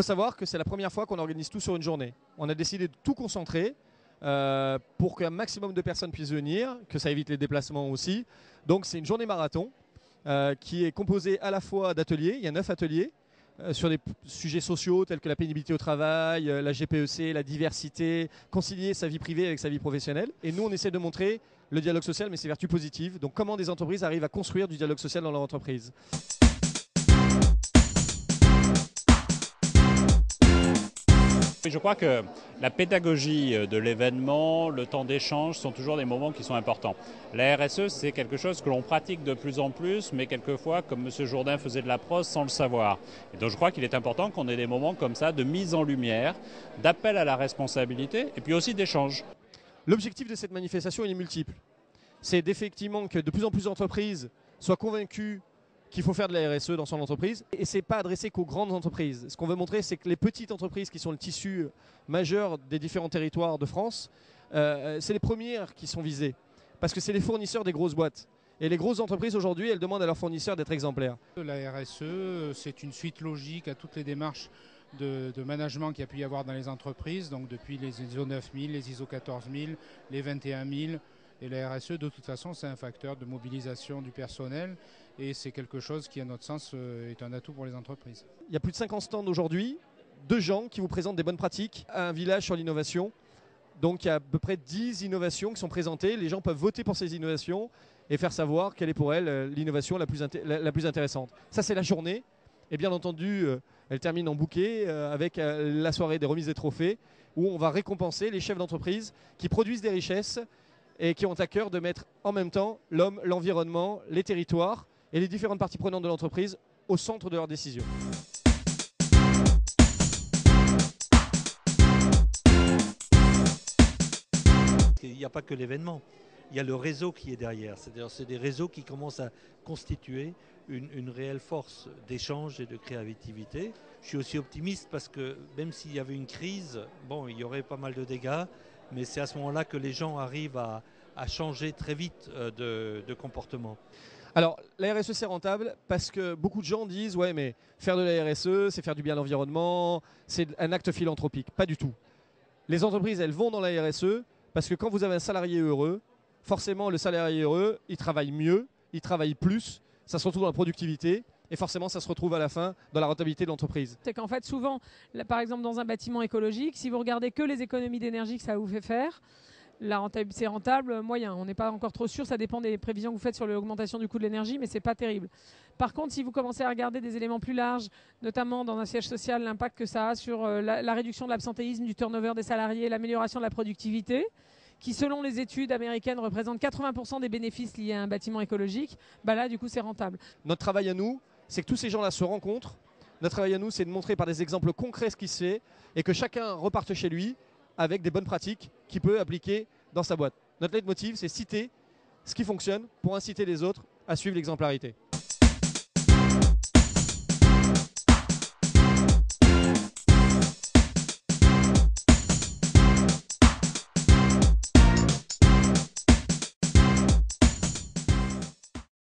faut savoir que c'est la première fois qu'on organise tout sur une journée. On a décidé de tout concentrer pour qu'un maximum de personnes puissent venir, que ça évite les déplacements aussi. Donc c'est une journée marathon qui est composée à la fois d'ateliers, il y a 9 ateliers, sur des sujets sociaux tels que la pénibilité au travail, la GPEC, la diversité, concilier sa vie privée avec sa vie professionnelle. Et nous, on essaie de montrer le dialogue social, mais ses vertus positives. Donc comment des entreprises arrivent à construire du dialogue social dans leur entreprise. Je crois que la pédagogie de l'événement, le temps d'échange sont toujours des moments qui sont importants. La RSE, c'est quelque chose que l'on pratique de plus en plus, mais quelquefois, comme M. Jourdain faisait de la prose, sans le savoir. Et donc je crois qu'il est important qu'on ait des moments comme ça de mise en lumière, d'appel à la responsabilité et puis aussi d'échange. L'objectif de cette manifestation il est multiple. C'est effectivement que de plus en plus d'entreprises soient convaincues qu'il faut faire de la RSE dans son entreprise. Et ce n'est pas adressé qu'aux grandes entreprises. Ce qu'on veut montrer, c'est que les petites entreprises qui sont le tissu majeur des différents territoires de France, c'est les premières qui sont visées. Parce que c'est les fournisseurs des grosses boîtes. Et les grosses entreprises aujourd'hui, elles demandent à leurs fournisseurs d'être exemplaires. La RSE, c'est une suite logique à toutes les démarches de management qu'il y a pu y avoir dans les entreprises. Donc depuis les ISO 9000, les ISO 14000, les 21000. Et la RSE, de toute façon, c'est un facteur de mobilisation du personnel et c'est quelque chose qui, à notre sens, est un atout pour les entreprises. Il y a plus de 50 stands aujourd'hui, de gens qui vous présentent des bonnes pratiques à un village sur l'innovation. Donc il y a à peu près 10 innovations qui sont présentées. Les gens peuvent voter pour ces innovations et faire savoir quelle est pour elles l'innovation la plus intéressante. Ça, c'est la journée. Et bien entendu, elle termine en bouquet avec la soirée des remises des trophées où on va récompenser les chefs d'entreprise qui produisent des richesses et qui ont à cœur de mettre en même temps l'homme, l'environnement, les territoires et les différentes parties prenantes de l'entreprise au centre de leurs décisions. Il n'y a pas que l'événement, il y a le réseau qui est derrière. C'est-à-dire c'est des réseaux qui commencent à constituer une réelle force d'échange et de créativité. Je suis aussi optimiste parce que même s'il y avait une crise, bon, il y aurait pas mal de dégâts, mais c'est à ce moment-là que les gens arrivent à changer très vite de comportement. Alors, la RSE, c'est rentable parce que beaucoup de gens disent « Ouais, mais faire de la RSE, c'est faire du bien à l'environnement, c'est un acte philanthropique. » Pas du tout. Les entreprises, elles vont dans la RSE parce que quand vous avez un salarié heureux, forcément, le salarié heureux, il travaille mieux, il travaille plus, ça se retrouve dans la productivité et forcément, ça se retrouve à la fin dans la rentabilité de l'entreprise. C'est qu'en fait, souvent, là, par exemple, dans un bâtiment écologique, si vous regardez que les économies d'énergie que ça vous fait faire, c'est rentable moyen. On n'est pas encore trop sûr, ça dépend des prévisions que vous faites sur l'augmentation du coût de l'énergie, mais ce n'est pas terrible. Par contre, si vous commencez à regarder des éléments plus larges, notamment dans un siège social, l'impact que ça a sur la réduction de l'absentéisme, du turnover des salariés, l'amélioration de la productivité, qui selon les études américaines représente 80% des bénéfices liés à un bâtiment écologique, bah là du coup c'est rentable. Notre travail à nous, c'est que tous ces gens-là se rencontrent. Notre travail à nous, c'est de montrer par des exemples concrets ce qui se fait et que chacun reparte chez lui avec des bonnes pratiques qu'il peut appliquer dans sa boîte. Notre leitmotiv, c'est citer ce qui fonctionne pour inciter les autres à suivre l'exemplarité.